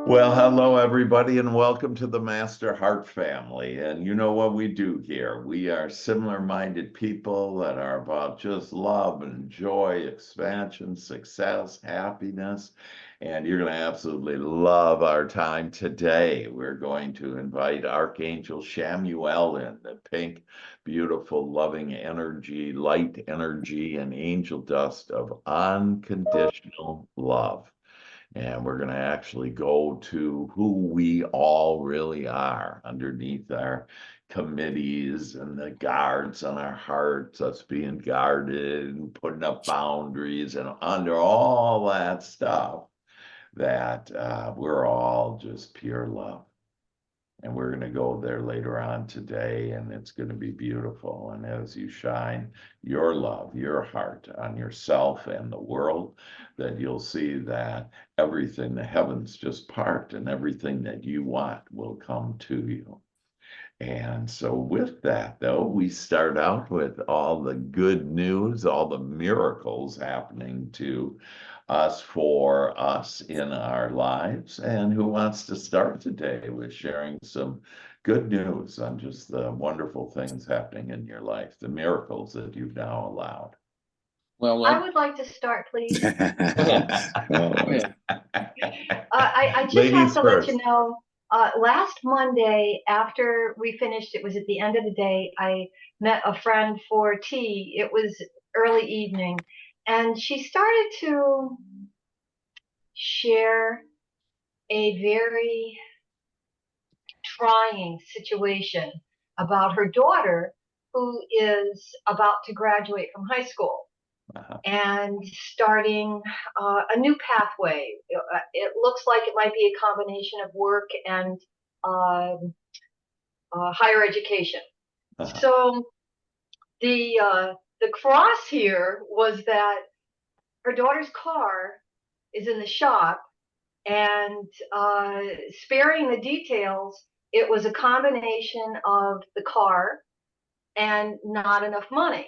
Well, hello, everybody, and welcome to the Master Heart family. And you know what we do here? We are similar-minded people that are about just love and joy, expansion, success, happiness. And you're going to absolutely love our time today. We're going to invite Archangel Chamuel in, the pink, beautiful, loving energy, light energy, and angel dust of unconditional love. And we're going to actually go to who we all really are underneath our committees and the guards on our hearts, us being guarded and putting up boundaries, and under all that stuff, that we're all just pure love. And we're going to go there later on today, and it's going to be beautiful. And as you shine your love, your heart on yourself and the world, that you'll see that everything, the heavens just part, and everything that you want will come to you. And so with that, though, we start out with all the good news, all the miracles happening to us, for us in our lives. And who wants to start today with sharing some good news on just the wonderful things happening in your life, the miracles that you've now allowed? Well, I would like to start, please. go ahead. I just have Ladies to let first. you know, last Monday after we finished, it was at the end of the day, I met a friend for tea. It was early evening, and she started to share a very trying situation about her daughter who is about to graduate from high school. Uh-huh. And starting a new pathway. It looks like it might be a combination of work and higher education. Uh-huh. So the cross here was that her daughter's car is in the shop, and sparing the details, it was a combination of the car and not enough money.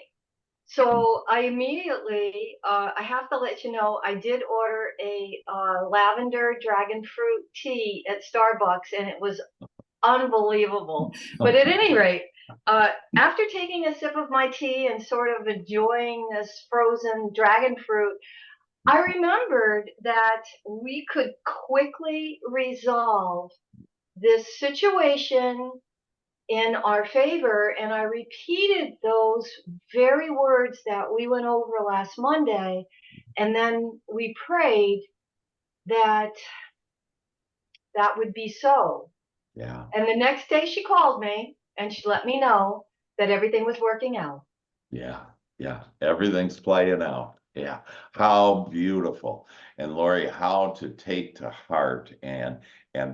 So I immediately, I have to let you know, I did order a lavender dragon fruit tea at Starbucks, and it was unbelievable. But at any rate, after taking a sip of my tea and sort of enjoying this frozen dragon fruit, I remembered that we could quickly resolve this situation in our favor. And I repeated those very words that we went over last Monday. And then we prayed that that would be so. Yeah. And the next day she called me and she let me know that everything was working out. Yeah. Yeah. Everything's playing out. Yeah. How beautiful. And Lori, how to take to heart and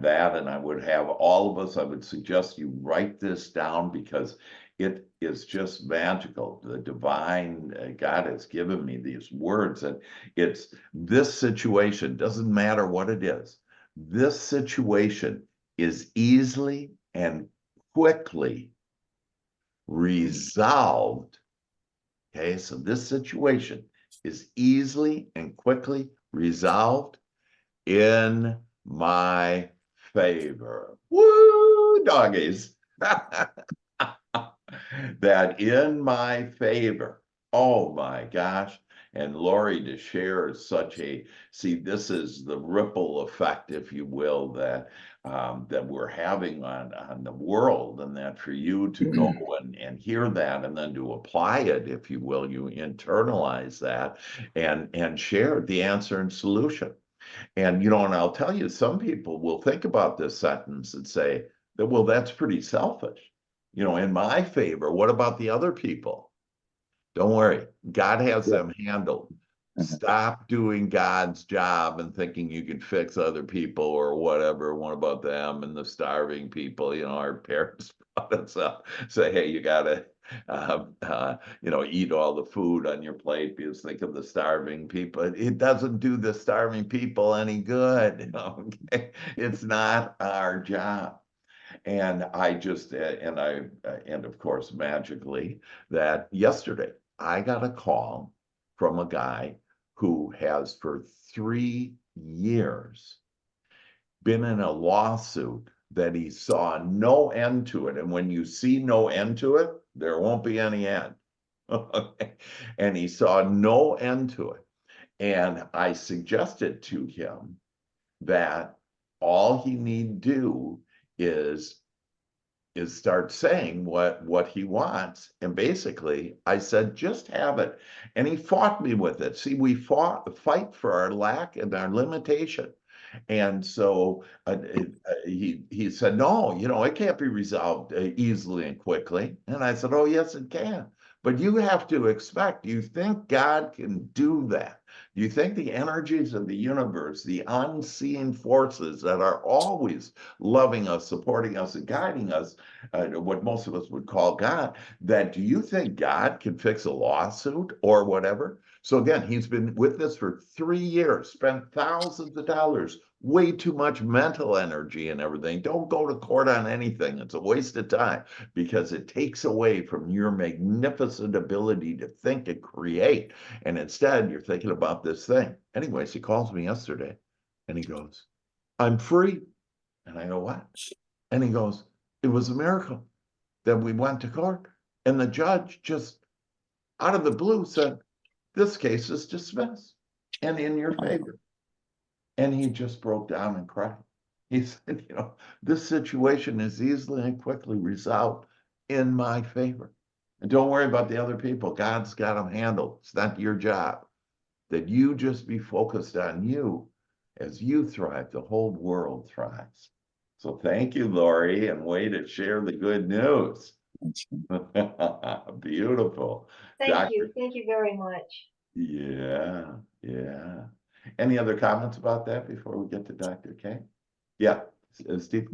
that, and I would have all of us, I would suggest you write this down, because it is just magical. The divine God has given me these words, and it's this situation, doesn't matter what it is. This situation is easily and quickly resolved. Okay, so this situation is easily and quickly resolved in my favor. Woo, doggies. That in my favor. Oh my gosh. And Lori, to share such a, see, this is the ripple effect, if you will, that that we're having on the world, and that for you to go and hear that, and then to apply it, if you will, you internalize that and share the answer and solution. And, you know, and I'll tell you, some people will think about this sentence and say that, well, that's pretty selfish. You know, in my favor, what about the other people? Don't worry, God has them handled. Stop doing God's job and thinking you can fix other people or whatever. What about them and the starving people? You know, our parents brought us up, say, hey, you gotta, you know, eat all the food on your plate, because think of the starving people. It doesn't do the starving people any good. Okay, it's not our job. And I just, and of course, magically, that yesterday I got a call from a guy who has for 3 years been in a lawsuit that he saw no end to it. And when you see no end to it, there won't be any end. And he saw no end to it. And I suggested to him that all he need do is start saying what he wants. And basically I said, just have it. And he fought me with it. See, we fight for our lack and our limitation. And so he said, no, it can't be resolved easily and quickly. And I said, oh, yes, it can. But you have to expect, you think God can do that? You think the energies of the universe, the unseen forces that are always loving us, supporting us, and guiding us, what most of us would call God, that do you think God can fix a lawsuit or whatever? So again, he's been with this for 3 years, spent thousands of dollars, way too much mental energy and everything. Don't go to court on anything. It's a waste of time because it takes away from your magnificent ability to think and create. And instead, you're thinking about this thing. Anyways, he calls me yesterday and he goes, I'm free. And I go, what? And he goes, it was a miracle that we went to court. And the judge just out of the blue said, this case is dismissed and in your favor. And he just broke down and cried. He said, this situation is easily and quickly resolved in my favor. And don't worry about the other people. God's got them handled. It's not your job. That you just be focused on you. As you thrive, the whole world thrives. So thank you, Lori, and way to share the good news. Beautiful. Thank you. Thank you very much. Yeah. Any other comments about that before we get to Dr. K? Yeah, Steve?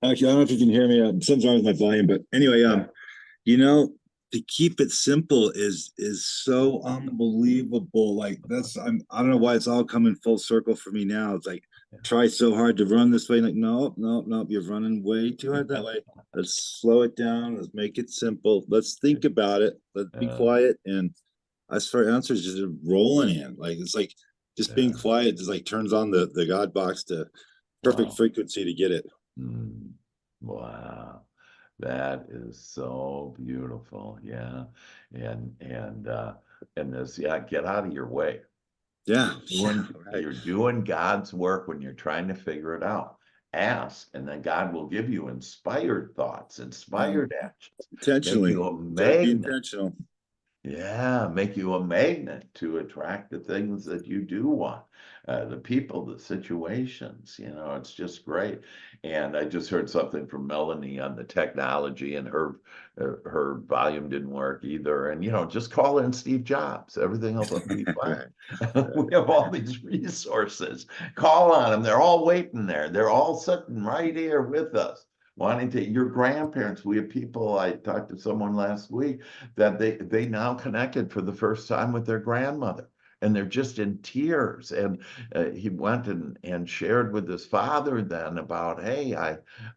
Actually, I don't know if you can hear me. Something's wrong with my volume, but anyway, to keep it simple is so unbelievable. Like I don't know why it's all coming full circle for me now. It's like try so hard to run this way. Like, no, you're running way too hard that way. Let's slow it down. Let's make it simple. Let's think about it. Let's be quiet. And as for answers, just rolling in. Like it's like just being quiet just like turns on the God box to perfect frequency to get it. Wow. That is so beautiful. Yeah. And this, get out of your way. Yeah. You're doing God's work when you're trying to figure it out. Ask, and then God will give you inspired thoughts, inspired actions. Intentionally. Be intentional. Yeah, make you a magnet to attract the things that you do want, the people, the situations, it's just great. And I just heard something from Melanie on the technology, and her volume didn't work either. And, just call in Steve Jobs. Everything else will be fine. We have all these resources. Call on them. They're all waiting there. They're all sitting right here with us. Wanting to, your grandparents, we have people, I talked to someone last week that they now connected for the first time with their grandmother, and they're just in tears. And he went and shared with his father then about, hey,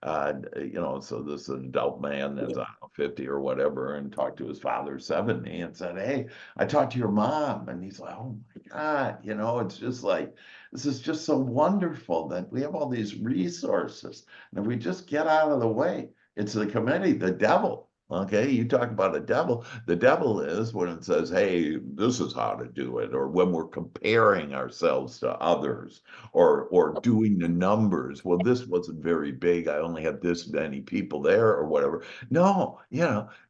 so this adult man that's, I don't know, 50 or whatever, and talked to his father, 70, and said, hey, I talked to your mom. And he's like, oh my God, it's just like, this is just so wonderful that we have all these resources. And if we just get out of the way, it's the committee, the devil. Okay, you talk about a devil. The devil is when it says, hey, this is how to do it, or when we're comparing ourselves to others, or doing the numbers. Well, this wasn't very big. I only had this many people there, or whatever. No,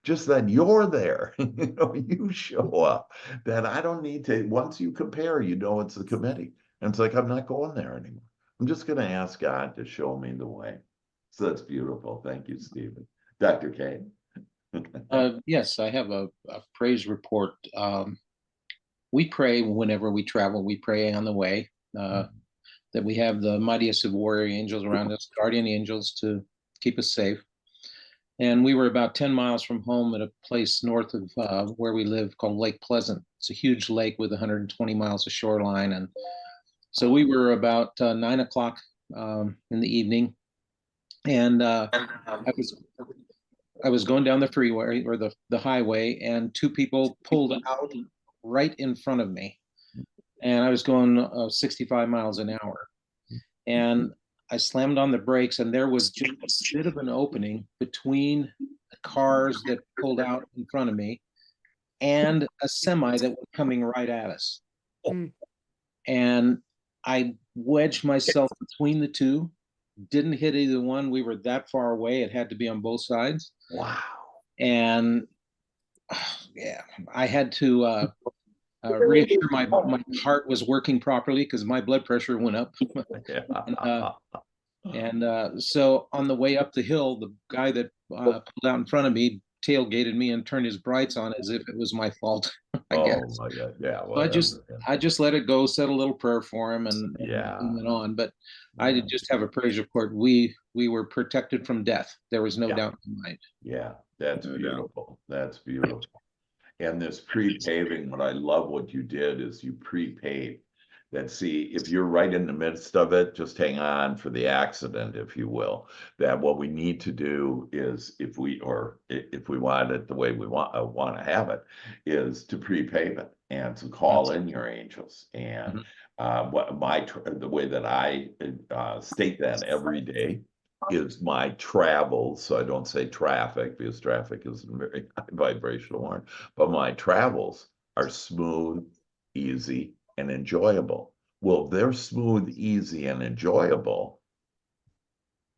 just that you're there. You show up. That I don't need to, once you compare, it's the committee. And it's like, I'm not going there anymore. I'm just going to ask God to show me the way. So that's beautiful. Thank you, Stephen. Dr. Kane. Yes, I have a praise report. We pray whenever we travel. We pray on the way that we have the mightiest of warrior angels around us, guardian angels, to keep us safe. And we were about 10 miles from home at a place north of where we live called Lake Pleasant. It's a huge lake with 120 miles of shoreline. And so we were about 9 o'clock in the evening. And I was going down the freeway or the highway, and two people pulled out right in front of me. And I was going 65 miles an hour. And I slammed on the brakes, and there was just a bit of an opening between the cars that pulled out in front of me and a semi that was coming right at us. Mm. And I wedged myself between the two, didn't hit either one. We were that far away. It had to be on both sides. Wow. And yeah, I had to reassure my heart was working properly because my blood pressure went up. So on the way up the hill, the guy that pulled out in front of me tailgated me and turned his brights on as if it was my fault. I guess. Oh my God. Yeah. So Whatever. I just let it go, said a little prayer for him, and Yeah. went on. But I did just have a praise report. We were protected from death. There was no Yeah. doubt in my mind. Yeah, that's No doubt. beautiful. That's beautiful. And this pre-paving, what I love what you did is you pre-paved. That, see, if you're right in the midst of it, just hang on for the accident, if you will. That what we need to do is, if we want it the way we want to have it, is to pre-pave it and to call in your angels. And the way that I state that every day is my travels. So I don't say traffic, because traffic is a very high vibrational one, but my travels are smooth, easy, and enjoyable. Well, they're smooth, easy, and enjoyable.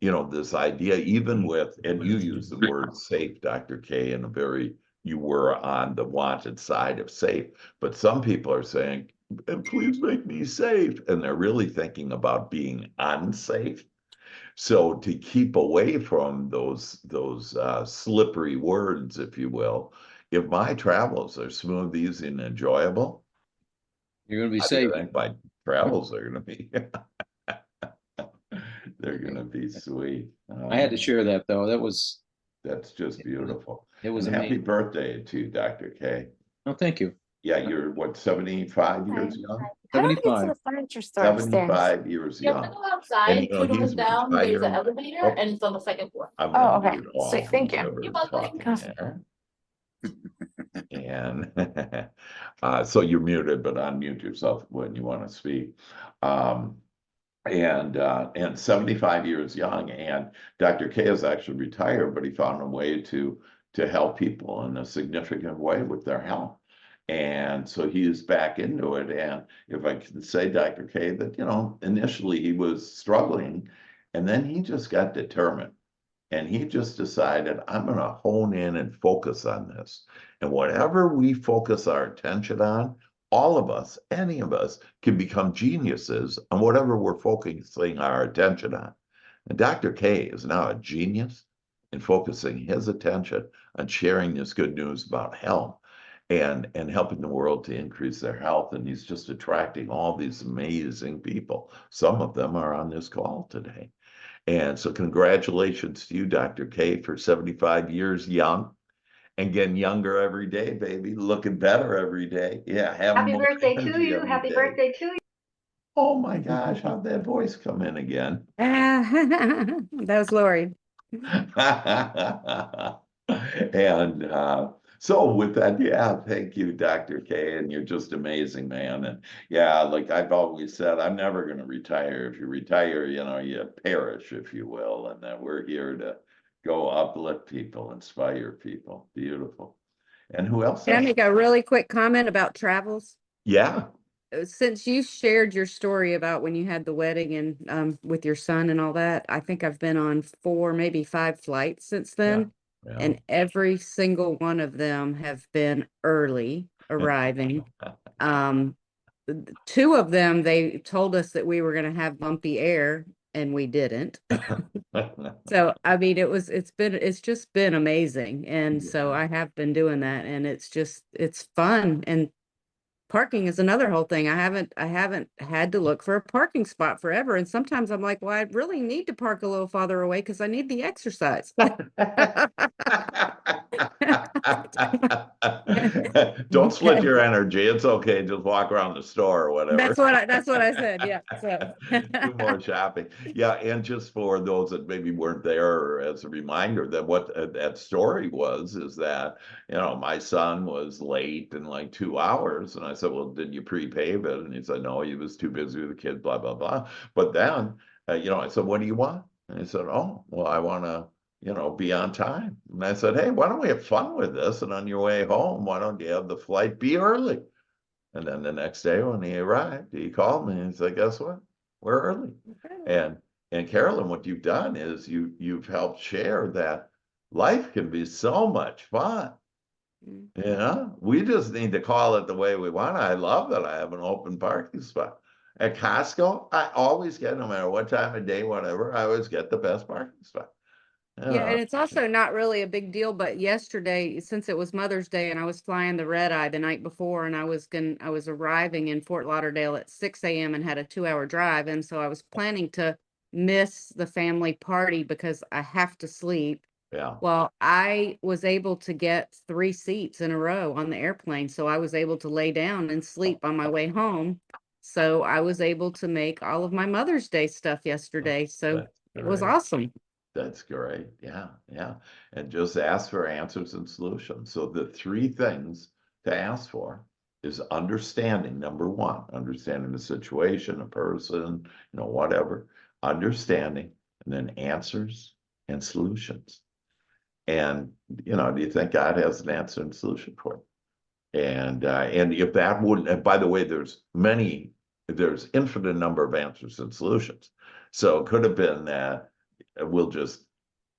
You know, this idea, even with, and you use the word safe, Dr. K, in a very, you were on the wanted side of safe, but some people are saying, and please make me safe. And they're really thinking about being unsafe. So to keep away from those slippery words, if you will, if my travels are smooth, easy, and enjoyable, You're going to be I safe. think my travels are going to be, they're going to be sweet. I had to share that though. That's just beautiful. It was And happy amazing. birthday to Dr. K. Oh, thank you. Yeah, you're what, 75 years young? How do I get to 75. the furniture store upstairs? 75 years You have to young. go outside, And, you know, two doors he's down, there's an retired. elevator, Oh. and it's on the second floor. I'm Oh, gonna okay. mute off Sweet, thank you. whoever You're is welcome. talking there. And so you're muted, but unmute yourself when you want to speak. And 75 years young, and Dr. K is actually retired, but he found a way to help people in a significant way with their health. And so he is back into it. And if I can say, Dr. K, that, you know, initially he was struggling, and then he just got determined. And he just decided, I'm going to hone in and focus on this. And whatever we focus our attention on, all of us, any of us, can become geniuses on whatever we're focusing our attention on. And Dr. K is now a genius in focusing his attention on sharing this good news about health and helping the world to increase their health. And he's just attracting all these amazing people. Some of them are on this call today. And so congratulations to you, Dr. K, for 75 years young and getting younger every day, baby, looking better every day. Yeah, have Happy more birthday to energy you. every Happy day. birthday to you. Oh my gosh, how'd that voice come in again? That was Lori. And so with that, yeah, thank you, Dr. K, and you're just amazing, man. And yeah, like I've always said, I'm never going to retire. If you retire, you know, you perish, if you will. And that we're here to go uplift people, inspire people. Beautiful. And who else? Can I make a really quick comment about travels? Yeah. Since you shared your story about when you had the wedding and with your son and all that, I think I've been on 4, maybe 5 flights since then. Yeah. And every single one of them have been early arriving. 2 of them, they told us that we were going to have bumpy air and we didn't. So, I mean, it's just been amazing. And so I have been doing that, and it's fun. And parking is another whole thing. I haven't had to look for a parking spot forever. And sometimes I'm like, well, I really need to park a little farther away because I need the exercise. Don't split your energy. It's okay. Just walk around the store or whatever. That's what I said. Yeah. So Do more shopping. Yeah, and just for those that maybe weren't there, as a reminder that what that story was is that, you know, my son was late in like 2 hours, and I said, well, did you pre-pave it? And he said, no, he was too busy with the kids, blah blah blah. But then I said, what do you want? And he said, oh, well, I want to, be on time. And I said, hey, why don't we have fun with this? And on your way home, why don't you have the flight be early? And then the next day when he arrived, he called me and he said, guess what? We're early. And Carolyn, what you've done is you've helped share that life can be so much fun. We just need to call it the way we want. I love that I have an open parking spot. At Costco, I always get, no matter what time of day, whatever, I always get the best parking spot. Yeah, and it's also not really a big deal, but yesterday, since it was Mother's Day and I was flying the red eye the night before and I was arriving in Fort Lauderdale at 6 a.m. and had a 2-hour drive. And so I was planning to miss the family party because I have to sleep. Yeah. Well, I was able to get 3 seats in a row on the airplane, so I was able to lay down and sleep on my way home. So I was able to make all of my Mother's Day stuff yesterday. So That's it was great. awesome. That's great. Yeah, yeah. And just ask for answers and solutions. So the 3 things to ask for is understanding, number 1, understanding the situation, a person, whatever, understanding, and then answers and solutions. And, do you think God has an answer and solution for it? And if that wouldn't, and by the way, there's infinite number of answers and solutions. So it could have been that we'll just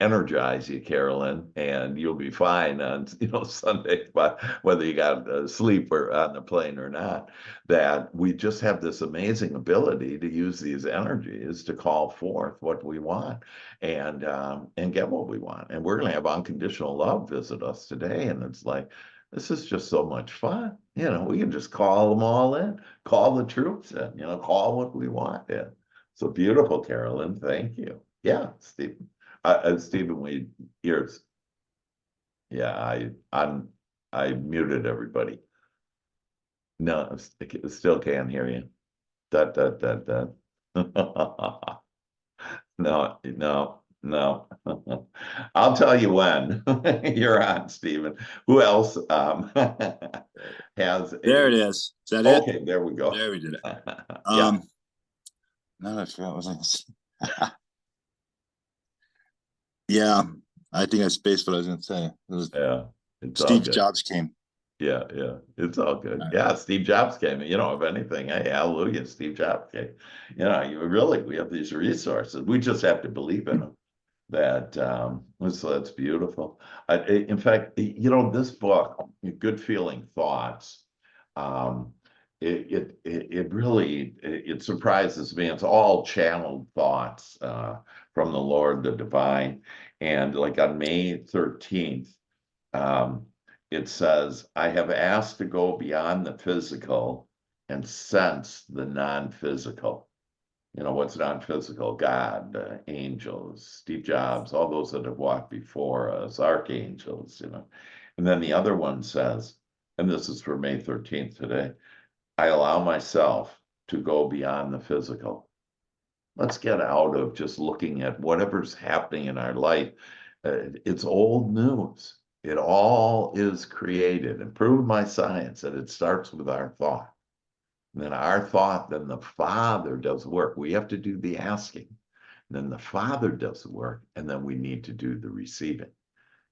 energize you, Carolyn, and you'll be fine on Sunday, but whether you got sleep or on the plane or not, that we just have this amazing ability to use these energies to call forth what we want and get what we want. And we're going to have unconditional love visit us today, and it's like, this is just so much fun. We can just call them all in, call the troops in, call what we want in. So beautiful, Carolyn. Thank you. Yeah, Stephen. Stephen, ears. Yeah, I muted everybody. No, still can't hear you. Da. No, no, no. I'll tell you when. You're on, Stephen. Who else has There it is. Is that it? Okay, there we go. There we did it. Yeah. No, I forgot what I was Yeah, I think I spaced what I was going to say. It was Yeah. It's all Steve good. Jobs came. Yeah, it's all good. Yeah, Steve Jobs came, if anything, hey, hallelujah, Steve Jobs came. We have these resources. We just have to believe in them. So that's beautiful. In fact, this book, Good Feeling Thoughts, it really it surprises me. It's all channeled thoughts from the Lord, the divine. And like on May 13th, it says, I have asked to go beyond the physical and sense the non-physical. What's non-physical? God, angels, Steve Jobs, all those that have walked before us, archangels, And then the other one says, and this is for May 13th today, I allow myself to go beyond the physical. Let's get out of just looking at whatever's happening in our life. It's old news. It all is created and proved by science that it starts with our thought. And then our thought, then the Father does work. We have to do the asking. Then the Father does the work, and then we need to do the receiving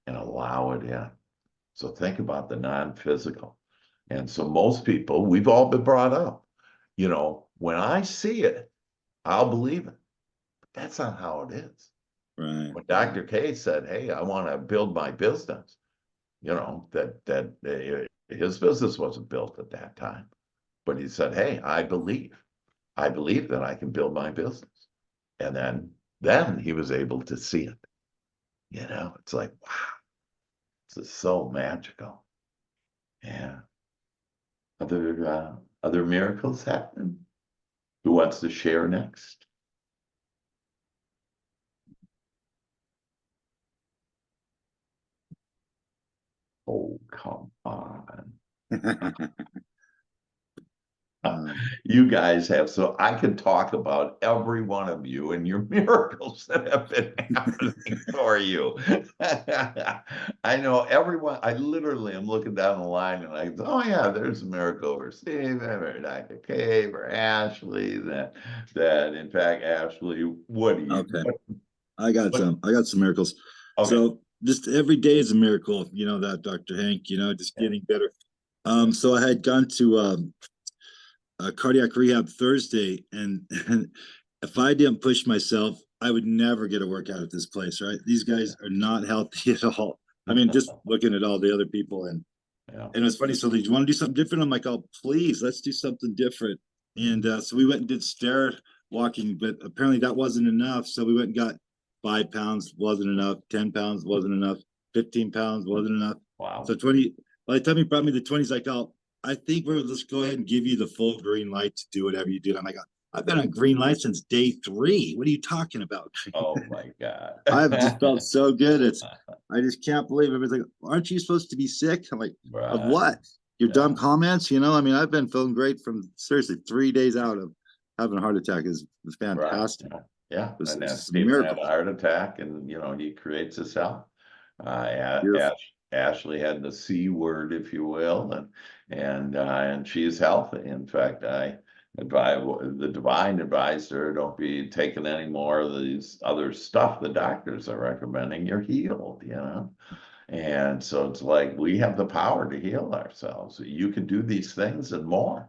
and allow it in. So think about the non-physical. And so most people, we've all been brought up, when I see it, I'll believe it. But that's not how it is. Right. When Dr. K said, hey, I want to build my business, his business wasn't built at that time. But he said, hey, I believe that I can build my business. And then he was able to see it. It's like, wow, this is so magical. Yeah. Other miracles happen. Who wants to share next? Oh, come on. You guys have, so I could talk about every one of you and your miracles that have been happening for you. I know everyone, I literally am looking down the line and I go, oh yeah, there's a miracle for Steve, or Dr. K, or Ashley, that in fact, Ashley, what do you, Okay. I got some miracles. okay. So just every day is a miracle, you know that, Dr. Hank, you know, just getting better. So I had gone to a cardiac rehab Thursday, and if I didn't push myself, I would never get a workout at this place, right? These guys are not healthy at all. I mean, just looking at all the other people, and Yeah. it was funny. So they want to do something different. I'm like, oh, please, let's do something different. And so we went and did stair walking, but apparently that wasn't enough. So we went and got 5 pounds, wasn't enough. 10 pounds wasn't enough. 15 pounds wasn't enough. Wow. So 20, by the time he brought me the 20s, like, oh, I think we'll just go ahead and give you the full green light to do whatever you do. I'm like, I've been on green light since day 3. What are you talking about? Oh my God. I've just felt so good. I just can't believe it. Everybody's like, aren't you supposed to be sick? I'm like, of what? Your dumb comments? You know, I mean, I've been feeling great from seriously 3 days out of having a heart attack is fantastic. Right. Yeah. It's And then a Stephen had miracle. a heart attack, and you know, he creates his health. Beautiful. Ashley had the C word, if you will, and she's healthy. In fact, the divine advised her, don't be taking any more of these other stuff the doctors are recommending. You're healed, you know. And so it's like we have the power to heal ourselves. You can do these things and more.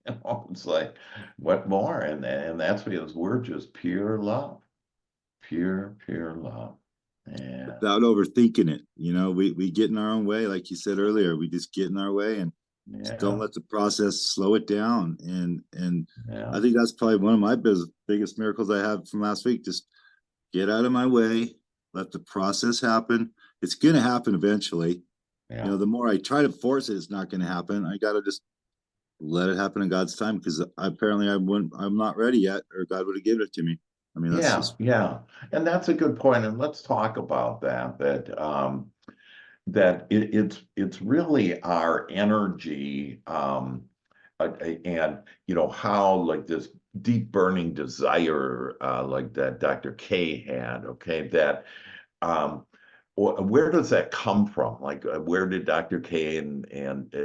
You know, it's like, what more? And that's because we're just pure love, pure love. And Without overthinking it. You know, we get in our own way, like you said earlier. We just get in our way and just don't yeah, let the process slow it down. And yeah, I think that's probably one of my biggest miracles I have from last week. Just get out of my way, let the process happen. It's gonna happen eventually. You yeah. know, the more I try to force it, it's not gonna happen. I gotta just let it happen in God's time, because apparently I'm not ready yet, or God would have given it to me. I mean, that's Yeah, just yeah, and that's a good point, and let's talk about that. It's really our energy, and you know how like this deep burning desire, like that Dr. K had. Okay, that um, where does that come from? Like, where did Dr. K and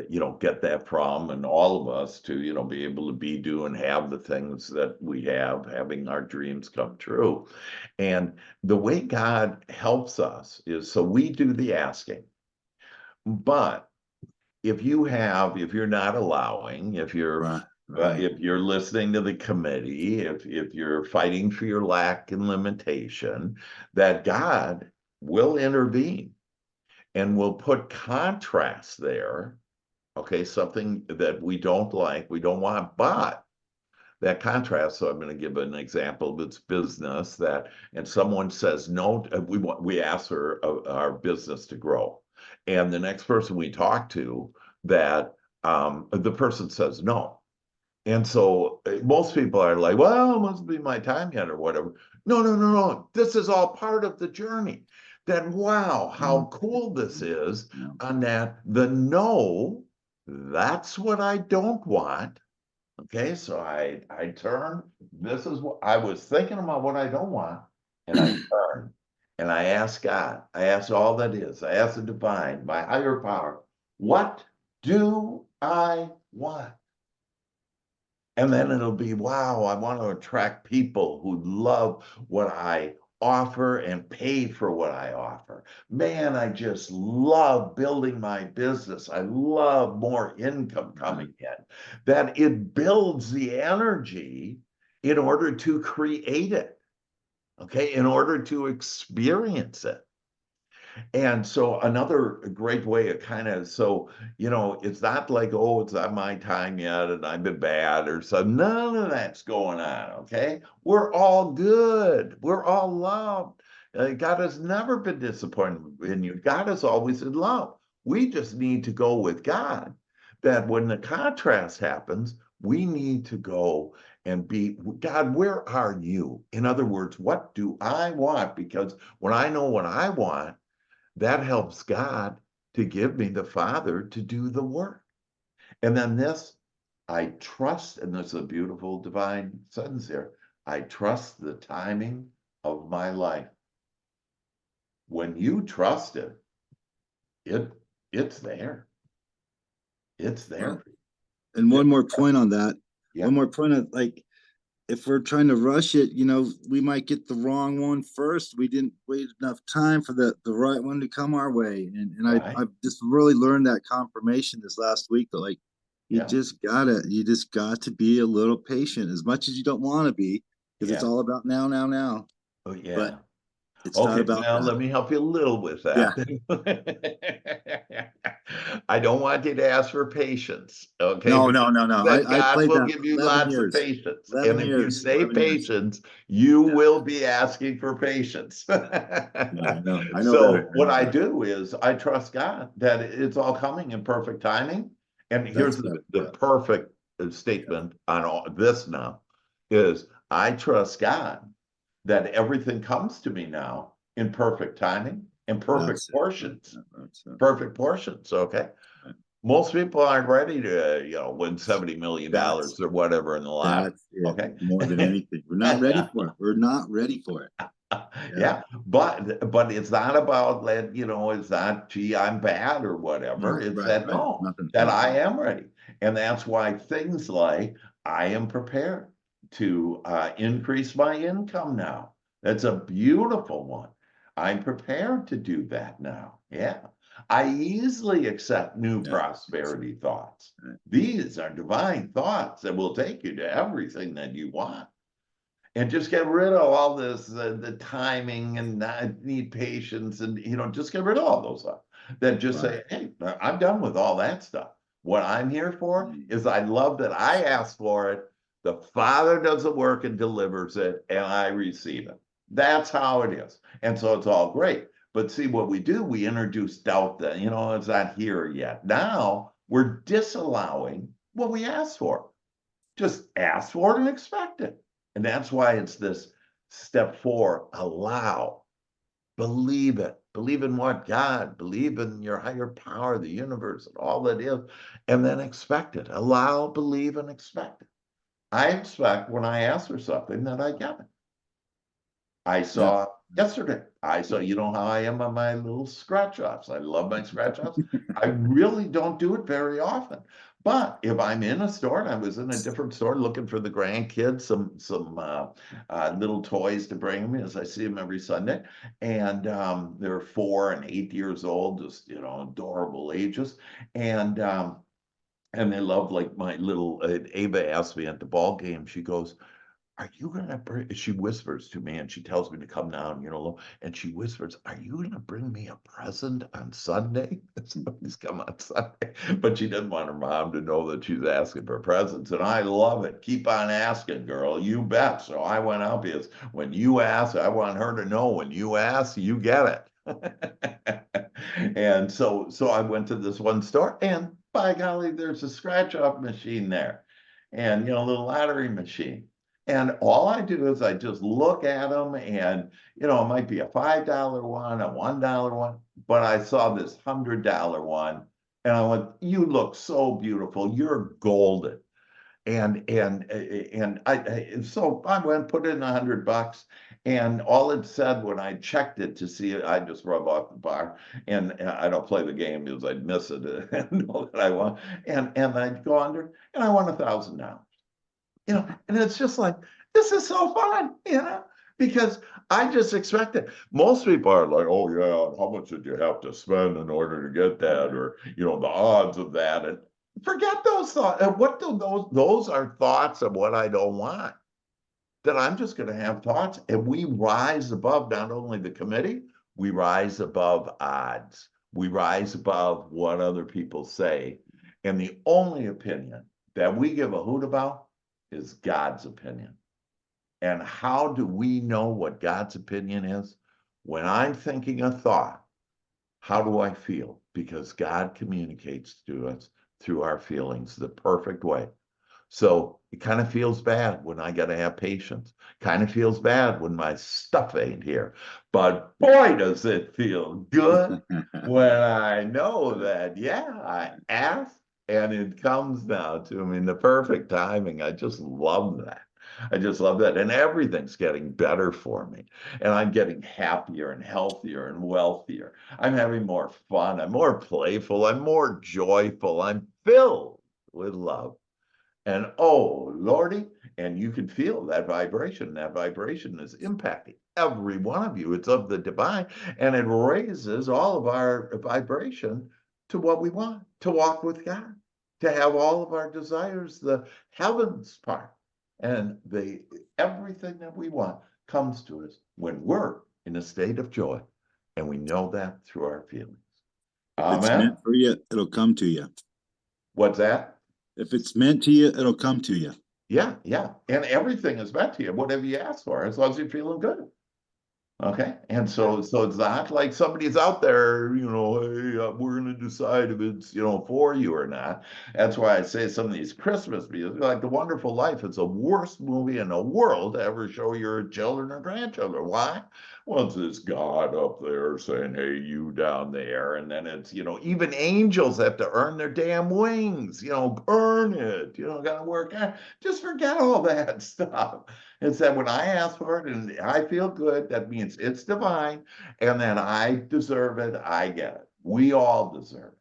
you know, get that from? And all of us to, you know, be able to be, do, and have the things that we have, having our dreams come true. And the way God helps us is, so we do the asking, but if you're not allowing, right. Right. if you're listening to the committee, if you're fighting for your lack and limitation, that God will intervene and will put contrast there. Okay, something that we don't like, we don't want, but that contrast. So I'm going to give an example of its business that, and someone says no, we ask for our business to grow, and the next person we talk to, that the person says no, and so most people are like, well, it must be my time yet or whatever. No, no, no, no. This is all part of the journey. Then wow, how cool this is, Yeah. on that the no, that's what I don't want. Okay, so I turn, this is what I was thinking about, what I don't want, and I turn and I ask God, I ask all that is, I ask the divine, my higher power, what do I want? And then it'll be, wow, I want to attract people who love what I offer and pay for what I offer. Man, I just love building my business. I love more income coming in. That it builds the energy in order to create it, okay, in order to experience it. And so another great way of kind of, so, you know, it's not like, oh, it's not my time yet and I've been bad or so. None of that's going on. Okay. We're all good. We're all loved. God has never been disappointed in you. God is always in love. We just need to go with God. That when the contrast happens, we need to go and be, God, where are you? In other words, what do I want? Because when I know what I want, that helps God to give me the Father to do the work. And then this, I trust, and there's a beautiful divine sentence here, I trust the timing of my life. When you trust it, it's there. It's there. And one more point on that. Yeah. One more point of like, if we're trying to rush it, we might get the wrong one first. We didn't wait enough time for the right one to come our way. And Right. I've just really learned that confirmation this last week that like, you Yeah. just got to be a little patient as much as you don't want to be, because it's Yeah. all about now, now, now. Oh, yeah. But it's not Okay, about well, that. let me help you a little with that. I don't want you to ask for patience, okay? No, Because no, no, no. then I God played will that give you 11 lots of years. patience. 11 And if you years. say 11 years. patience, you Yeah. will be asking for patience. No, I know So better. what I do is I trust God that it's all coming in perfect timing. And here's the perfect statement on all this now is I trust God that everything comes to me now in perfect timing and perfect portions. Perfect portions, okay? Right. Most people aren't ready to, win $70 million or whatever in the lottery, okay? More than anything. We're not ready for it. We're not ready for it. Yeah, but it's not about it's not, gee, I'm bad or whatever. No, It's right, that right. no, Nothing. that I am ready. And that's why things like I am prepared to increase my income now. That's a beautiful one. I'm prepared to do that now. Yeah. I easily accept new prosperity thoughts. Right. These are divine thoughts that will take you to everything that you want. And just get rid of all this, the timing and not need patience and, just get rid of all those stuff. That just say, hey, I'm done with all that stuff. What I'm here for is I love that I asked for it. The Father does the work and delivers it, and I receive it. That's how it is. And so it's all great. But see what we do, we introduce doubt that, it's not here yet. Now we're disallowing what we asked for. Just ask for it and expect it. And that's why it's this step 4, allow, believe it. Believe in what? God, believe in your higher power, the universe, and all that is, and then expect it. Allow, believe, and expect it. I expect when I ask for something that I get it. I saw yesterday, you know how I am on my little scratch offs. I love my scratch offs. I really don't do it very often. But if I'm in a store, and I was in a different store looking for the grandkids, some little toys to bring me as I see them every Sunday. And they're 4 and 8 years old, just, adorable ages. And they love like my little, Ava asked me at the ball game, she goes, are you gonna bring, she whispers to me and she tells me to come down, and she whispers, are you gonna bring me a present on Sunday? Somebody's come on Sunday, but she doesn't want her mom to know that she's asking for presents. And I love it. Keep on asking, girl, you bet. So I went out because when you ask, I want her to know when you ask, you get it. And so I went to this one store and by golly, there's a scratch off machine there and, a little lottery machine. And all I do is I just look at them and, it might be a $5 one, a $1 one, but I saw this $100 one and I went, you look so beautiful. You're golden. And so I went, put in $100 and all it said when I checked it to see it, I just rub off the bar and I don't play the game because I'd miss it and know that I won. And I'd go under and I won $1,000. And it's just like, this is so fun, because I just expect it. Most people are like, oh yeah, how much did you have to spend in order to get that? Or, the odds of that. And forget those thoughts. And what do those are thoughts of what I don't want. That I'm just going to have thoughts. And we rise above not only the committee, we rise above odds. We rise above what other people say. And the only opinion that we give a hoot about is God's opinion. And how do we know what God's opinion is? When I'm thinking a thought, how do I feel? Because God communicates to us through our feelings the perfect way. So it kind of feels bad when I got to have patience. Kind of feels bad when my stuff ain't here. But boy, does it feel good when I know that, yeah, I asked And it comes now to, I mean, the perfect timing. I just love that. I just love that. And everything's getting better for me. And I'm getting happier and healthier and wealthier. I'm having more fun. I'm more playful. I'm more joyful. I'm filled with love. And oh, Lordy, and you can feel that vibration. That vibration is impacting every one of you. It's of the divine, and it raises all of our vibration to what we want, to walk with God, to have all of our desires, the heavens part. And the everything that we want comes to us when we're in a state of joy. And we know that through our feelings. If it's Amen. meant for you, it'll come to you. What's that? If it's meant to you, it'll come to you. Yeah, yeah. And everything is meant to you, whatever you ask for, as long as you're feeling good. Okay. And so it's not like somebody's out there, hey, we're going to decide if it's, for you or not. That's why I say some of these Christmas movies, like The Wonderful Life, it's the worst movie in the world to ever show your children or grandchildren. Why? Well, it's this God up there saying, hey, you down there. And then it's, even angels have to earn their damn wings, earn it, got to work. Just forget all that stuff. It said, when I ask for it and I feel good, that means it's divine, and then I deserve it, I get it. We all deserve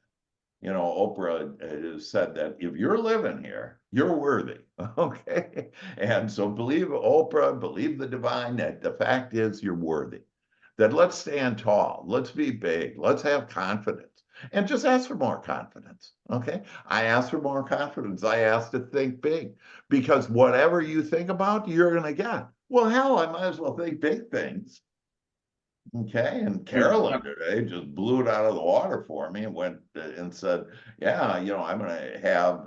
it. Oprah said that if you're living here, you're worthy. Okay. And so believe Oprah, believe the divine, that the fact is you're worthy. That let's stand tall, let's be big, let's have confidence. And just ask for more confidence. Okay. I ask for more confidence. I ask to think big, because whatever you think about, you're going to get. Well, hell, I might as well think big things. Okay. And Carolyn today just blew it out of the water for me and went and said, yeah, I'm going to have,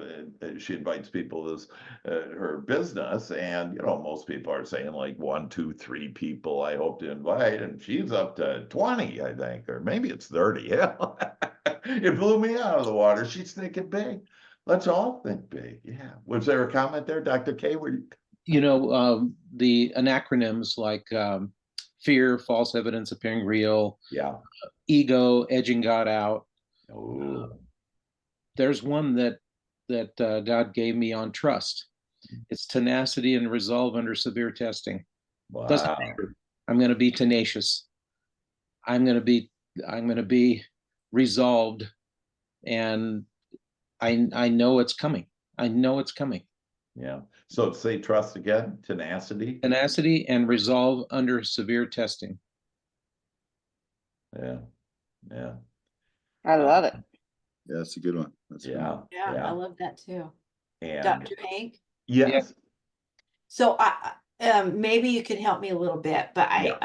she invites people to this, her business. And, most people are saying like 1, 2, 3 people I hope to invite. And she's up to 20, I think, or maybe it's 30. Yeah. It blew me out of the water. She's thinking big. Let's all think big. Yeah. Was there a comment there, Dr. K? Were you? The acronyms like fear, false evidence appearing real, Yeah. ego, edging God out. Oh. There's one that God gave me on trust. It's tenacity and resolve under severe testing. Wow. Doesn't matter. I'm going to be tenacious. I'm going to be resolved, and I know it's coming. I know it's coming. Yeah. So say trust again, tenacity. Tenacity and resolve under severe testing. Yeah. Yeah. I love it. Yeah, that's a good one. That's a good one. Yeah, Yeah. I love that too. And Dr. Hank? yes. So maybe you can help me a little bit, but Yeah.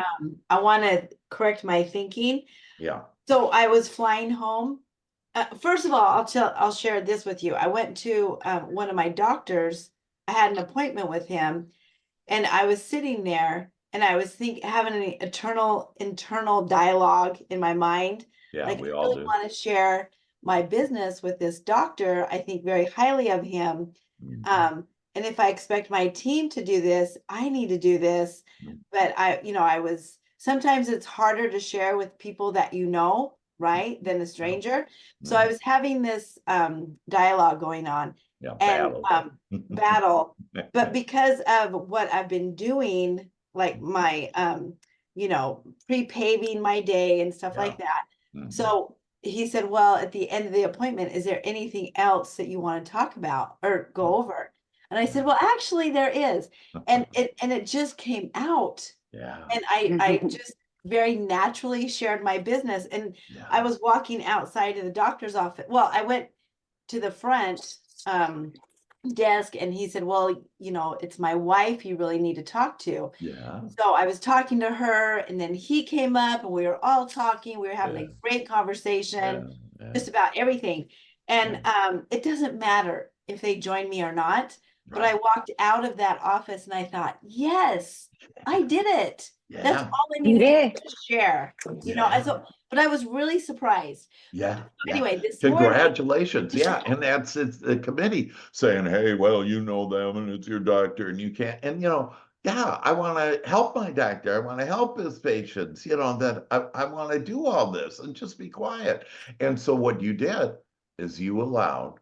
I want to correct my thinking. Yeah. So I was flying home. First of all, I'll share this with you. I went to one of my doctors. I had an appointment with him, and I was sitting there and I was having an internal dialogue in my mind. Yeah, Like, we I all really do. want to share my business with this doctor. I think very highly of him. Mhm. And if I expect my team to do this, I need to do this. Mhm. But sometimes it's harder to share with people that right, than a stranger. So I was having this dialogue going on. Yeah, And battle. battle. But because of what I've been doing, like my pre-paving my day and stuff Yeah. like that. Mhm. So he said, well, at the end of the appointment, is there anything else that you want to talk about or go over? And I said, well, actually there is. And it just came out. Yeah. And I just very naturally shared my business. And I was walking outside of the doctor's office. Well, I went to the front desk, and he said, well, it's my wife you really need to talk to. Yeah. So I was talking to her, and then he came up, and we were all talking. We were having a great conversation just about everything. And it doesn't matter if they join me or not. But I walked out of that office and I thought, yes, I did it. That's all I needed to share. But I was really surprised. Yeah. Anyway, this morning. Congratulations. Yeah. And it's the committee saying, hey, well, you know them and it's your doctor and you can't. And, yeah, I want to help my doctor. I want to help his patients, that I want to do all this and just be quiet. And so what you did is you allowed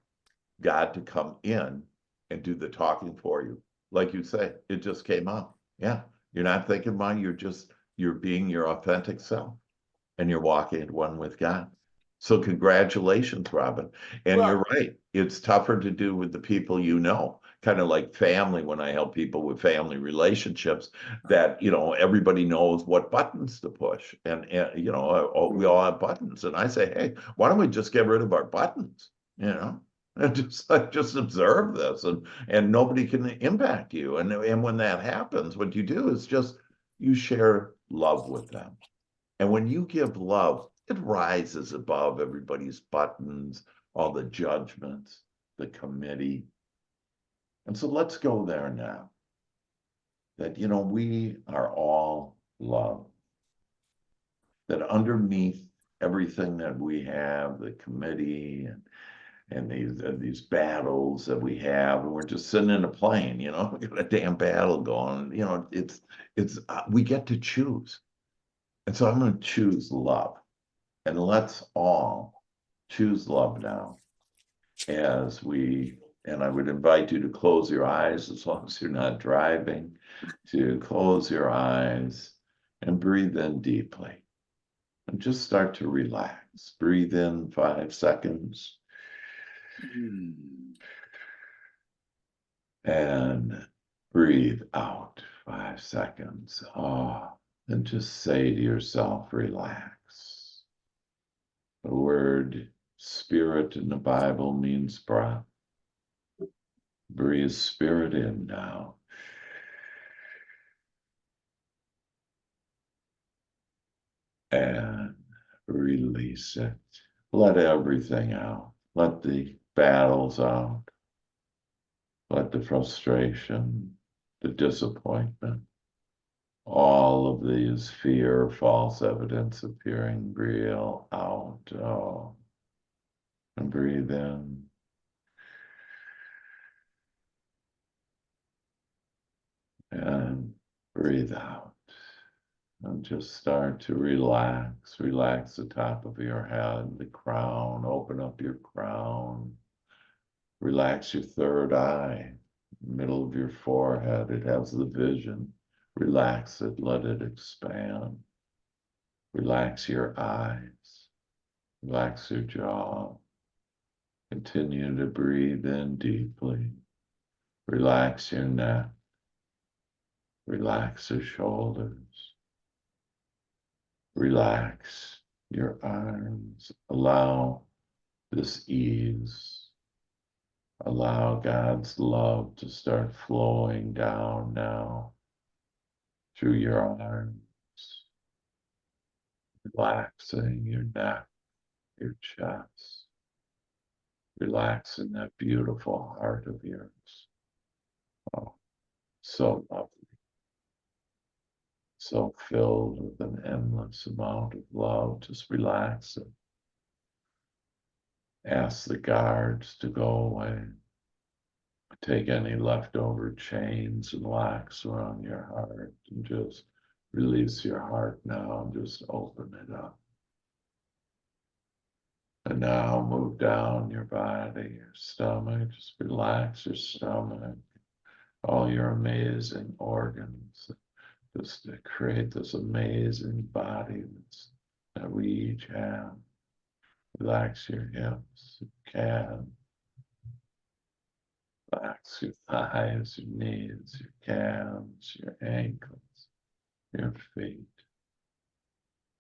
God to come in and do the talking for you. Like you say, it just came out. Yeah, you're not thinking about it, you're being your authentic self, and you're walking at one with God. So congratulations, Robin. And Well, you're right. It's tougher to do with the people you know, kind of like family when I help people with family relationships that, everybody knows what buttons to push. And we all have buttons. And I say, hey, why don't we just get rid of our buttons? And just observe this, and nobody can impact you. And when that happens, what you do is just you share love with them. And when you give love, it rises above everybody's buttons, all the judgments, the committee. And so let's go there now. That, we are all love. That underneath everything that we have, the committee and these battles that we have, and we're just sitting in a plane, we got a damn battle going. It's we get to choose. And so I'm going to choose love. And let's all choose love now and I would invite you to close your eyes as long as you're not driving, to close your eyes and breathe in deeply and just start to relax. Breathe in 5 seconds and breathe out 5 seconds. And just say to yourself, relax. The word spirit in the Bible means breath. Breathe spirit in now. And release it. Let everything out. Let the battles out. Let the frustration, the disappointment, all of these fear, false evidence appearing real out. And breathe in. And breathe out. And just start to relax. Relax the top of your head, the crown. Open up your crown. Relax your third eye, middle of your forehead. It has the vision. Relax it. Let it expand. Relax your eyes. Relax your jaw. Continue to breathe in deeply. Relax your neck. Relax your shoulders. Relax your arms. Allow this ease. Allow God's love to start flowing down now through your arms, relaxing your neck, your chest, relaxing that beautiful heart of yours. Oh, so lovely. So filled with an endless amount of love. Just relax it. Ask the guards to go away. Take any leftover chains and locks around your heart and just release your heart now and just open it up. And now move down your body, your stomach, just relax your stomach, all your amazing organs, just to create this amazing body that we each have. Relax your hips, if you can. Relax your thighs, your knees, your calves, your ankles, your feet.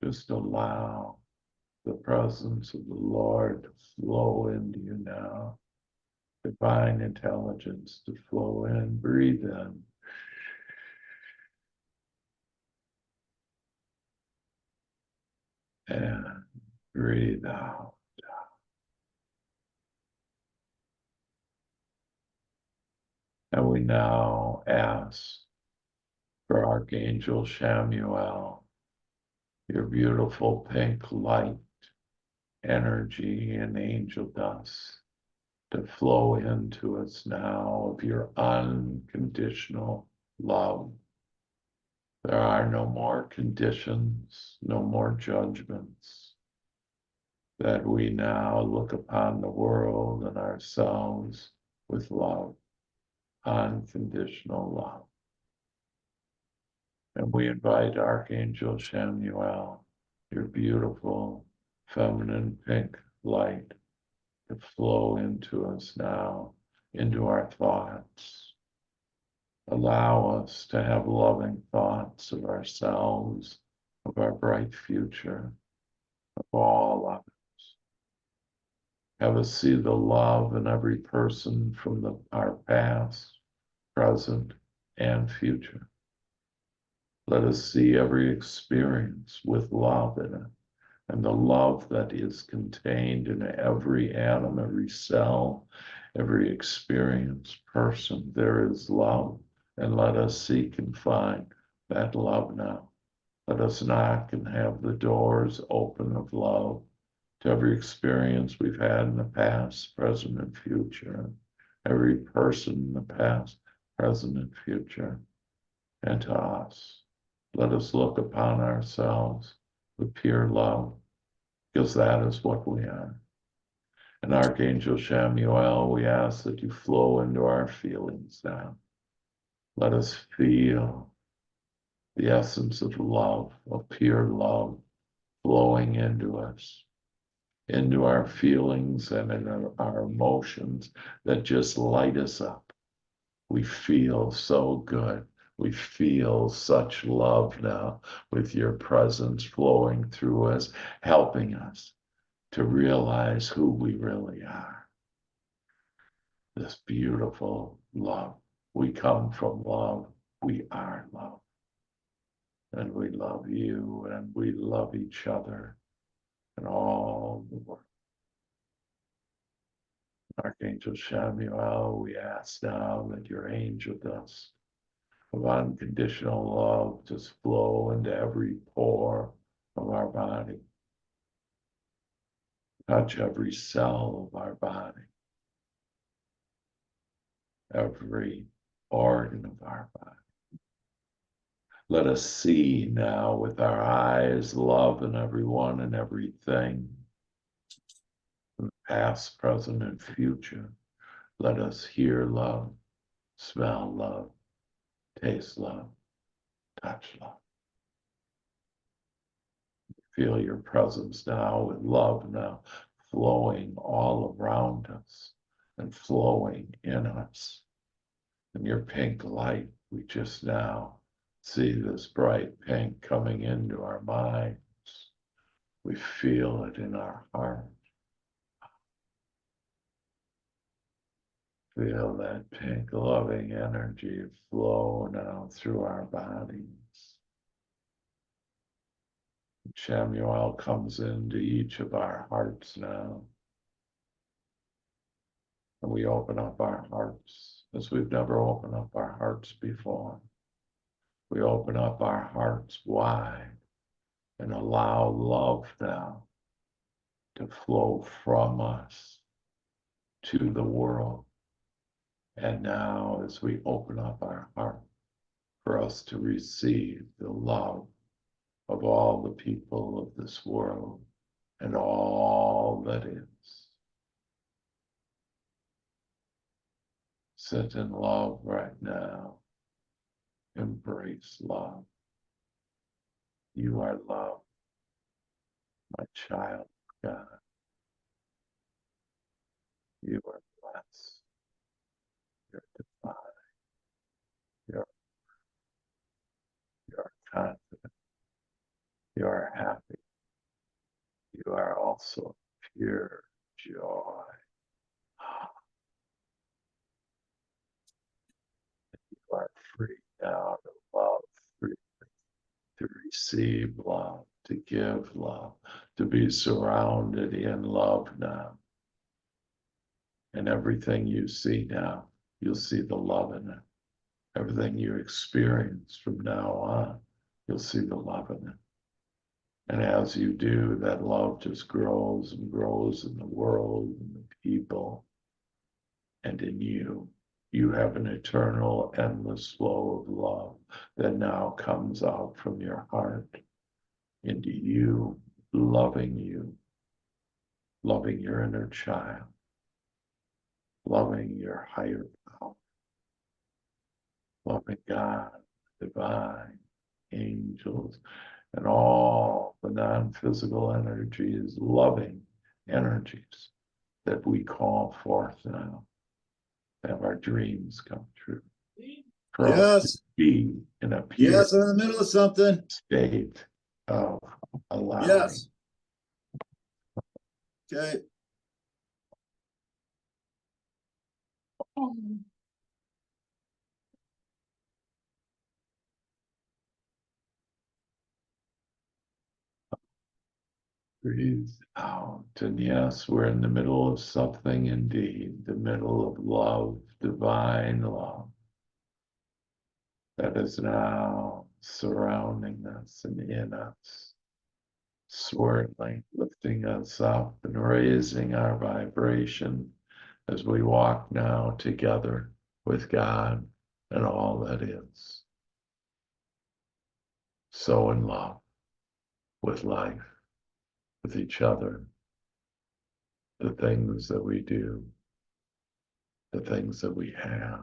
Just allow the presence of the Lord to flow into you now. Divine intelligence to flow in. Breathe in. And breathe out. And we now ask for Archangel Chamuel, your beautiful pink light, energy, and angel dust to flow into us now of your unconditional love. There are no more conditions, no more judgments. that we now look upon the world and ourselves with love, unconditional love. And we invite Archangel Chamuel, your beautiful feminine pink light, to flow into us now, into our thoughts. Allow us to have loving thoughts of ourselves, of our bright future, of all others. Have us see the love in every person from our past, present, and future. Let us see every experience with love in it, and the love that is contained in every atom, every cell, every experience, person. There is love, and let us seek and find that love now. Let us knock and have the doors open of love to every experience we've had in the past, present, and future, every person in the past, present, and future, and to us. Let us look upon ourselves with pure love, because that is what we are. And Archangel Chamuel, we ask that you flow into our feelings now. Let us feel the essence of love, of pure love, flowing into us, into our feelings and in our emotions that just light us up. We feel so good. We feel such love now with your presence flowing through us, helping us to realize who we really are. This beautiful love. We come from love. We are love. And we love you and we love each other and all the world. Archangel Chamuel, we ask now that your angel dust of unconditional love just flow into every pore of our body. Touch every cell of our body, every organ of our body. Let us see now with our eyes love in everyone and everything, past, present, and future. Let us hear love, smell love, taste love, touch love. Feel your presence now with love now flowing all around us and flowing in us. And your pink light, we just now see this bright pink coming into our minds. We feel it in our heart. Feel that pink loving energy flow now through our bodies. Chamuel comes into each of our hearts now. And we open up our hearts as we've never opened up our hearts before. We open up our hearts wide and allow love now to flow from us to the world. And now as we open up our heart for us to receive the love of all the people of this world and all that is. Sit in love right now. Embrace love. You are love, my child, God. You are blessed. You're divine. You're confident. You are happy. You are also pure joy. You are free now to love freely, to receive love, to give love, to be surrounded in love now. And everything you see now, you'll see the love in it. Everything you experience from now on, you'll see the love in it. And as you do, that love just grows and grows in the world and the people and in you. You have an eternal, endless flow of love that now comes out from your heart into you, loving you, loving your inner child, loving your higher power, loving God, divine, angels, and all the non-physical energies, loving energies that we call forth now, to have our dreams come true. For us to Yes. be in a pure Yes, I'm in the middle of something. state of allowing. Yes. Okay. Breathe out. And yes, we're in the middle of something indeed, the middle of love, divine love, that is now surrounding us and in us, swirling, lifting us up and raising our vibration as we walk now together with God and all that is. So in love with life, with each other, the things that we do, the things that we have,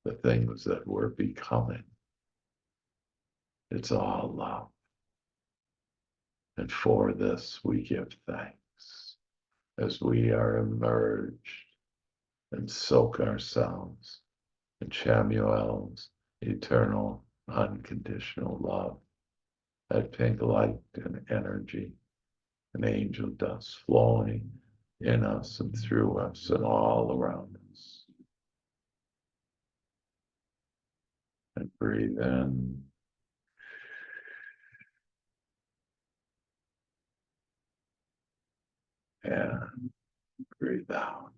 the things that we're becoming. It's all love. And for this, we give thanks as we are immersed and soak ourselves in Chamuel's eternal, unconditional love, that pink light and energy, an angel dust flowing in us and through us and all around us. And breathe in. And breathe out.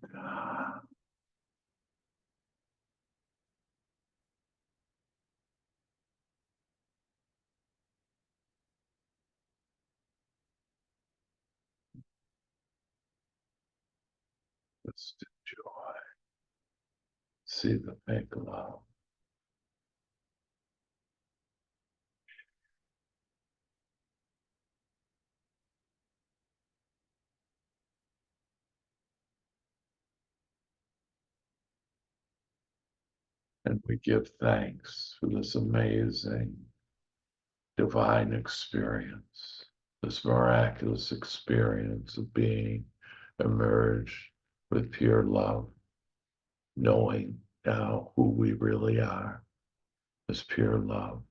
Just enjoy. See the pink love. And we give thanks for this amazing divine experience, this miraculous experience of being emerged with pure love, knowing now who we really are as pure love.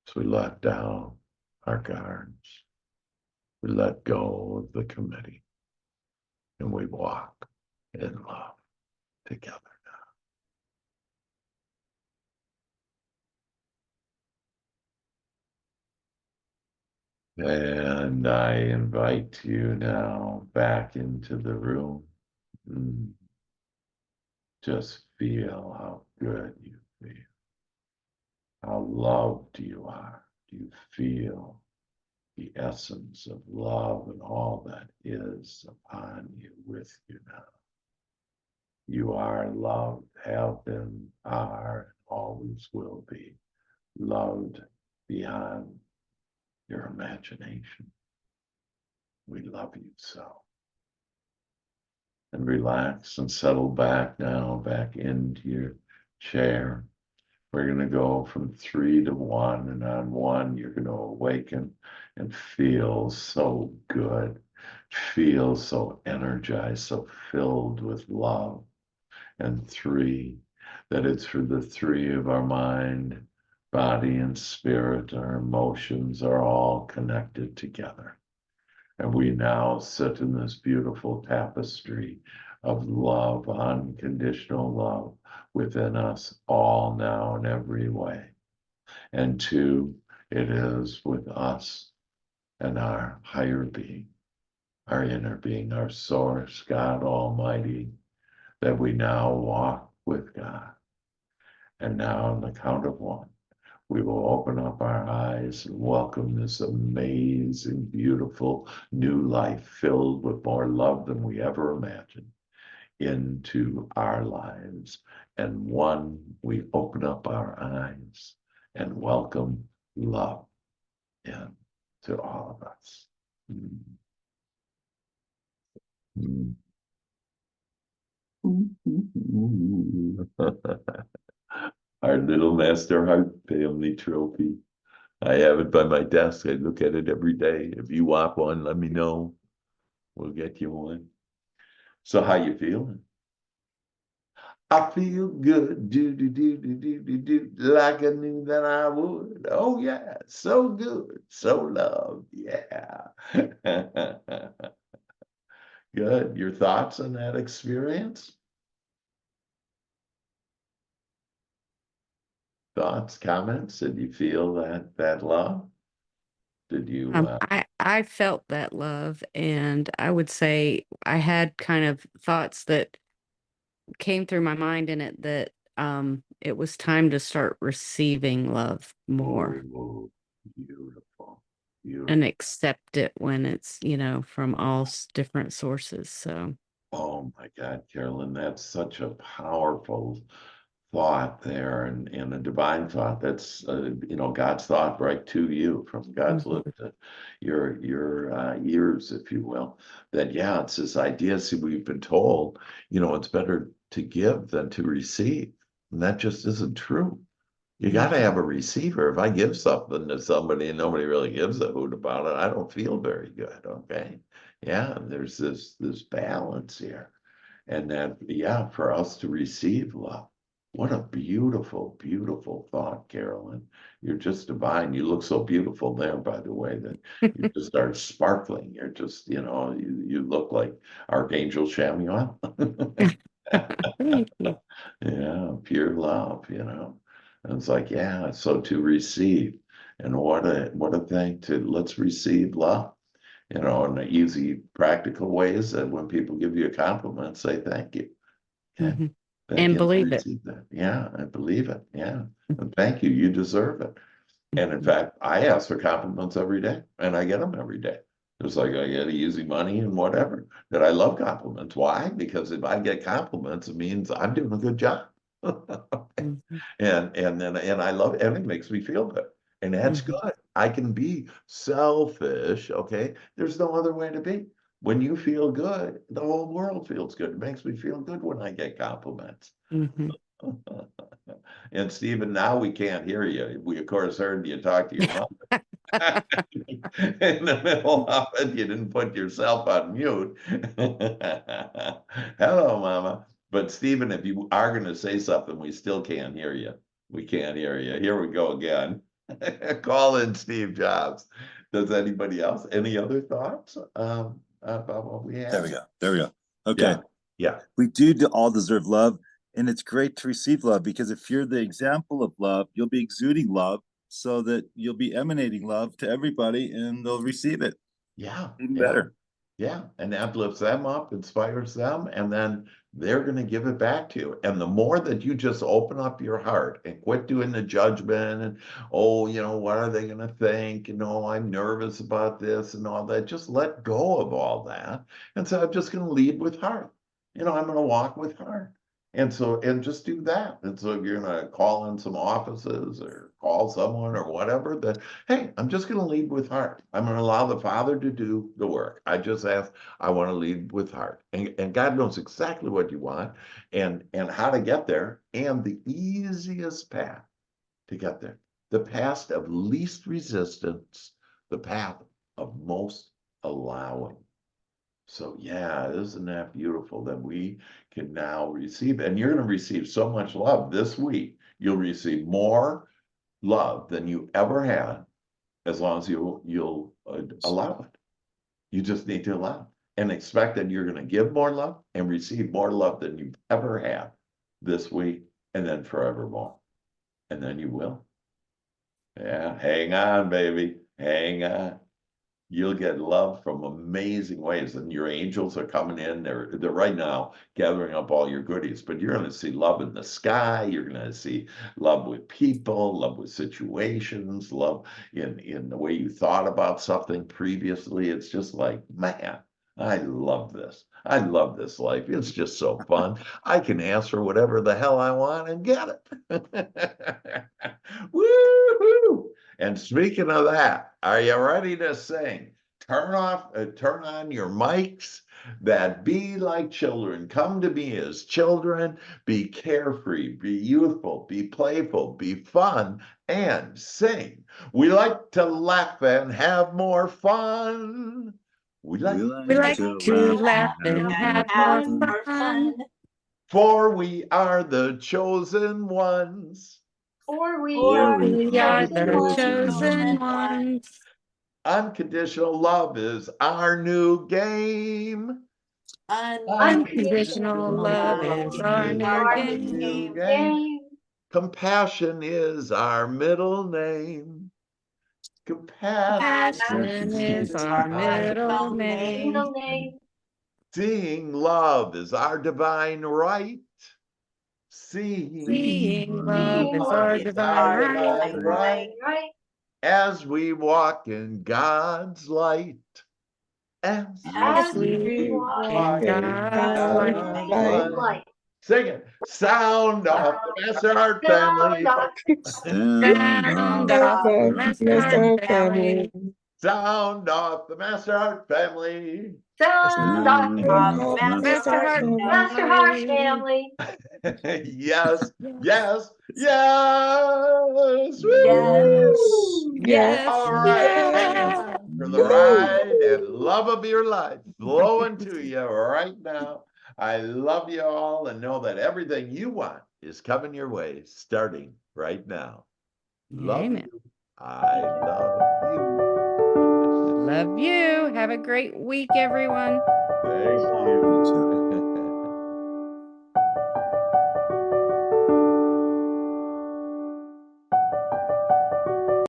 So we let down our guards, we let go of the committee, and we walk in love together. And I invite you now back into the room. Just feel how good you feel, how loved you are. You feel the essence of love and all that is upon you, with you now. You are loved, have been, are, and always will be loved beyond your imagination. We love you so. And relax and settle back now, back into your chair. We're going to go from 3 to 1, and on 1, you're going to awaken and feel so good, feel so energized, so filled with love. And 3, that it's for the 3 of our mind, body, and spirit, our emotions are all connected together. And we now sit in this beautiful tapestry of love, unconditional love within us all now in every way. And 2, it is with us and our higher being, our inner being, our source, God Almighty, that we now walk with God. And now on the count of 1, we will open up our eyes and welcome this amazing, beautiful new life filled with more love than we ever imagined into our lives. And 1, we open up our eyes and welcome love in to all of us. Mm. Our little Master Heart Family trophy. I have it by my desk. I look at it every day. If you want one, let me know. We'll get you one. So how you feeling? I feel good, do, like I knew that I would. Oh yeah, so good, so loved, yeah. Good. Your thoughts on that experience? Thoughts, comments? Did you feel that love? Did you I felt that love, and I would say I had kind of thoughts that came through my mind in it that it was time to start receiving love more oh, beautiful, and beautiful. accept it when it's, from all different sources. So, Oh my God, Carolyn, that's such a powerful thought there and a divine thought. That's God's thought right to you from God's mhm, lips to your ears, if you will. That yeah, it's this idea. See, we've been told, it's better to give than to receive, and that just isn't true. You got to mhm, have a receiver. If I give something to somebody and nobody really gives a hoot about it, I don't feel very good. Okay, yeah, there's this balance here. And then, yeah, for us to receive love. What a beautiful, beautiful thought, Carolyn. You're just divine. You look so beautiful there, by the way, that you just start sparkling. You're just, you look like Archangel Chamuel. Thank you. Yeah, pure love. And it's like, yeah, so to receive. And what a thing to let's receive love, in the easy, practical ways that when people give you a compliment, say thank you. Okay. Mhm. Thank And you. I believe it. received that. Yeah, I believe it. Yeah. And thank you. You deserve it. And in Mhm, fact, I ask for compliments every day and I get them every day. Just like I get easy money and whatever. That I love compliments. Why? Because if I get compliments, it means I'm doing a good job. mhm, And I love it, and it makes me feel good. And that's mhm, good. I can be selfish, okay? There's no other way to be. When you feel good, the whole world feels good. It makes me feel good when I get compliments. mhm. And Stephen, now we can't hear you. We of course heard you talk to your mom. In the middle of it, you didn't put yourself on mute. Hello, Mama. But Stephen, if you are going to say something, we still can't hear you. We can't hear you. Here we go again. Call in Steve Jobs. Does anybody else? Any other thoughts about what we There have? we go. There we go. Okay. Yeah, yeah, We do all deserve love, and it's great to receive love because if you're the example of love, you'll be exuding love so that you'll be emanating love to everybody and they'll receive it yeah, even yeah. better. Yeah, and that lifts them up, inspires them, and then they're going to give it back to you. And the more that you just open up your heart and quit doing the judgment and, oh, what are they going to think? I'm nervous about this and all that. Just let go of all that. And so I'm just going to lead with heart. I'm going to walk with heart. And just do that. And so if you're going to call in some offices or call someone or whatever, that hey, I'm just going to lead with heart. I'm going to allow the Father to do the work. I just ask, I want to lead with heart. And God knows exactly what you want and how to get there and the easiest path to get there. The path of least resistance, the path of most allowing. So yeah, isn't that beautiful that we can now receive, and you're going to receive so much love this week. You'll receive more love than you ever had as long as you'll allow it. You just need to allow it and expect that you're going to give more love and receive more love than you've ever had this week and then forevermore. And then you will. Yeah, hang on, baby. Hang on. You'll get love from amazing ways, and your angels are coming in. They're right now gathering up all your goodies, but you're going to see love in the sky. You're going to see love with people, love with situations, love in the way you thought about something previously. It's just like, man, I love this. I love this life. It's just so fun. I can ask for whatever the hell I want and get it. Woo-hoo! And speaking of that, are you ready to sing? Turn on your mics that be like children. Come to me as children, be carefree, be youthful, be playful, be fun, and sing. We like to laugh and have more fun. We like We like to laugh and have more more fun. for we are the chosen ones. For we For are We are chosen the ones. chosen ones. Unconditional love is our new game. Unconditional love is our new game. Game. Compassion is our middle name. Passion is our middle name. Middle name. Seeing love is our divine right. Seeing love is our divine right. Right. As we walk in God's light. As we walk in God's light. Light. Sing it. Sound off the Master Heart family. Sound off the Master Heart family. Sound off the Master Heart family. Sound off. Master Heart Master Heart family. family. Yes, yes, yes. Woo! Yes. All right. Hang on for the ride and love of your life flowing to you right now. I love you all and know that everything you want is coming your way starting right now. Love Amen. you. I love you. Love you. Have a great week, everyone. Thank you.